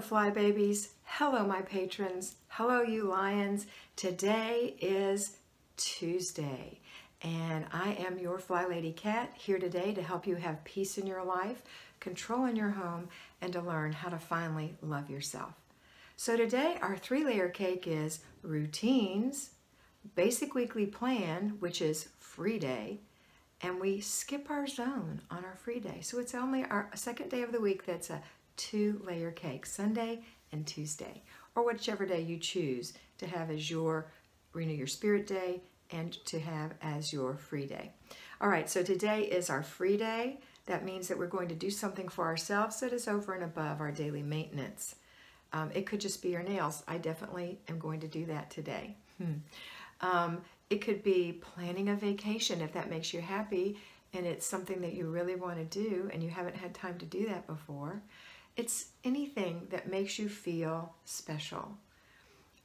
Fly Babies. Hello, my patrons. Hello, you lions. Today is Tuesday, and I am your FlyLady Kat here today to help you have peace in your life, control in your home, and to learn how to finally love yourself. So today, our 3-layer cake is routines, basic weekly plan, which is free day, and we skip our zone on our free day. So it's only our second day of the week that's a 2-layer cake, Sunday and Tuesday, or whichever day you choose to have as your renew your spirit day and to have as your free day. All right, so today is our free day. That means that we're going to do something for ourselves that is over and above our daily maintenance. It could just be your nails. I definitely am going to do that today. It could be planning a vacation if that makes you happy and it's something that you really want to do and you haven't had time to do that before. It's anything that makes you feel special.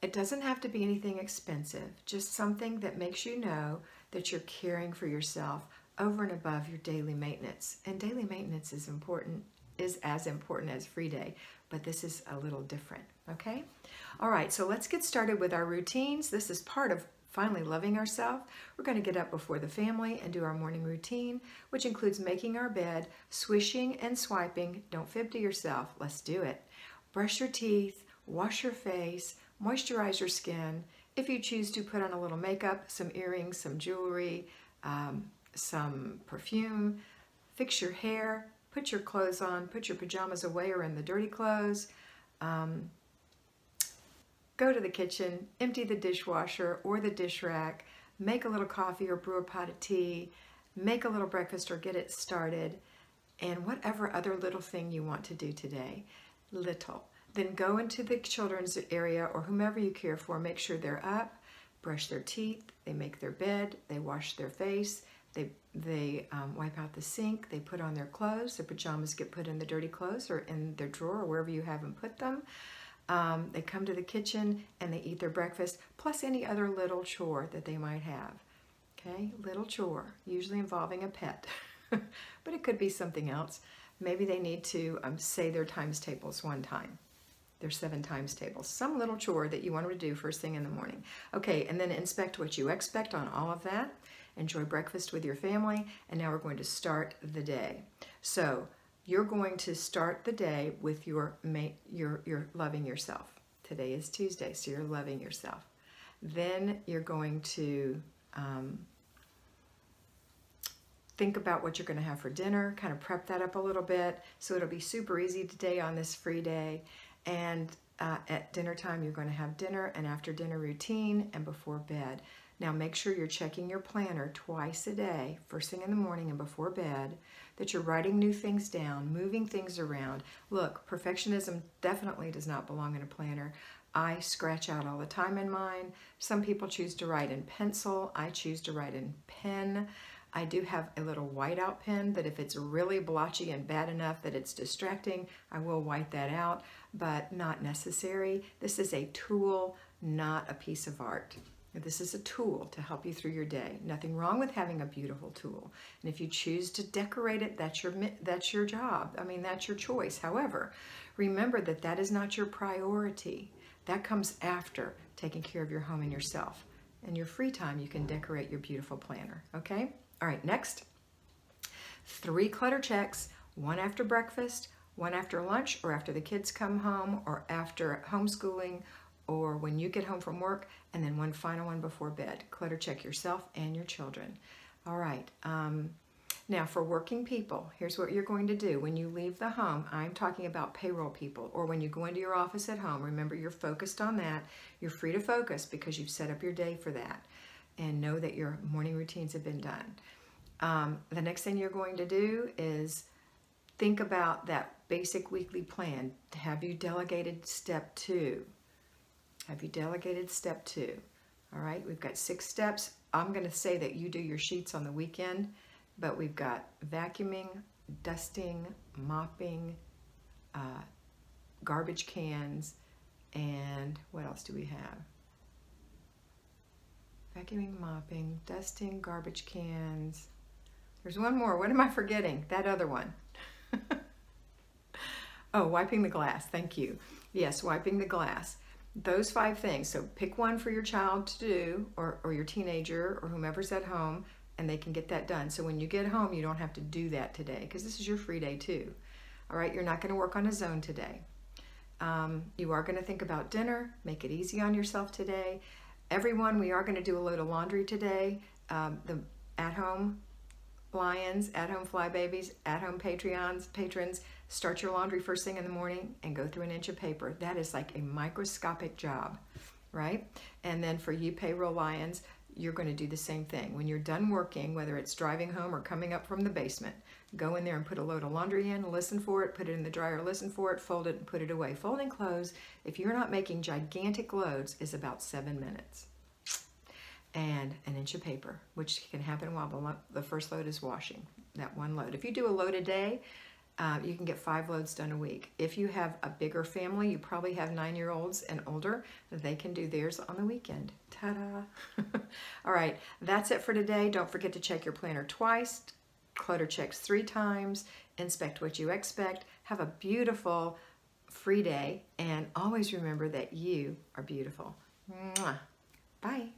It doesn't have to be anything expensive, just something that makes you know that you're caring for yourself over and above your daily maintenance. And daily maintenance is as important as free day, but this is a little different, okay? All right, so let's get started with our routines. This is part of finally loving ourselves. We're going to get up before the family and do our morning routine, which includes making our bed, swishing and swiping. Don't fib to yourself. Let's do it. Brush your teeth, wash your face, moisturize your skin. If you choose to, put on a little makeup, some earrings, some jewelry, some perfume. Fix your hair, put your clothes on, put your pajamas away or in the dirty clothes. Go to the kitchen, empty the dishwasher or the dish rack, make a little coffee or brew a pot of tea, make a little breakfast or get it started, and whatever other little thing you want to do today, little. Then go into the children's area or whomever you care for, make sure they're up, brush their teeth, they make their bed, they wash their face, they wipe out the sink, they put on their clothes, their pajamas get put in the dirty clothes or in their drawer or wherever you have them put them. They come to the kitchen and they eat their breakfast, plus any other little chore that they might have. Okay, little chore, usually involving a pet, but it could be something else. Maybe they need to say their times tables one time. Their 7 times tables. Some little chore that you want them to do first thing in the morning. Okay, and then inspect what you expect on all of that. Enjoy breakfast with your family, and now we're going to start the day. So, you're going to start the day with your loving yourself. Today is Tuesday, so you're loving yourself. Then you're going to think about what you're going to have for dinner, kind of prep that up a little bit, so it'll be super easy today on this free day. And at dinner time, you're going to have dinner and after dinner routine and before bed. Now make sure you're checking your planner twice a day, first thing in the morning and before bed, that you're writing new things down, moving things around. Look, perfectionism definitely does not belong in a planner. I scratch out all the time in mine. Some people choose to write in pencil. I choose to write in pen. I do have a little whiteout pen that if it's really blotchy and bad enough that it's distracting, I will white that out, but not necessary. This is a tool, not a piece of art. This is a tool to help you through your day. Nothing wrong with having a beautiful tool. And if you choose to decorate it, that's your job. I mean, that's your choice. However, remember that that is not your priority. That comes after taking care of your home and yourself. In your free time, you can decorate your beautiful planner, okay? All right, next. 3 clutter checks, 1 after breakfast, 1 after lunch or after the kids come home or after homeschooling or when you get home from work, and then 1 final one before bed. Clutter check yourself and your children. All right, now for working people, here's what you're going to do. When you leave the home, I'm talking about payroll people, or when you go into your office at home, remember you're focused on that. You're free to focus because you've set up your day for that. And know that your morning routines have been done. The next thing you're going to do is think about that basic weekly plan. Have you delegated step 2? Have you delegated step 2? All right, we've got 6 steps. I'm going to say that you do your sheets on the weekend, but we've got vacuuming, dusting, mopping, garbage cans, and what else do we have? Vacuuming, mopping, dusting, garbage cans. There's one more. What am I forgetting? That other one. Oh, wiping the glass. Thank you. Yes, wiping the glass. Those 5 things. So pick one for your child to do, or your teenager, or whomever's at home, and they can get that done. So when you get home, you don't have to do that today, because this is your free day too. All right, you're not going to work on a zone today. You are going to think about dinner. Make it easy on yourself today. Everyone, we are going to do a load of laundry today. The at-home Lions, at-home Fly Babies, at-home patrons, start your laundry first thing in the morning and go through an inch of paper. That is like a microscopic job, right? And then for you payroll Lions, you're going to do the same thing. When you're done working, whether it's driving home or coming up from the basement, go in there and put a load of laundry in, listen for it, put it in the dryer, listen for it, fold it, and put it away. Folding clothes, if you're not making gigantic loads, is about 7 minutes. And an inch of paper, which can happen while the first load is washing, that one load. If you do a load a day, you can get 5 loads done a week. If you have a bigger family, you probably have 9-year-olds and older, they can do theirs on the weekend. Ta-da! All right, that's it for today. Don't forget to check your planner twice, clutter checks 3 times, inspect what you expect. Have a beautiful free day, and always remember that you are beautiful. Mwah. Bye.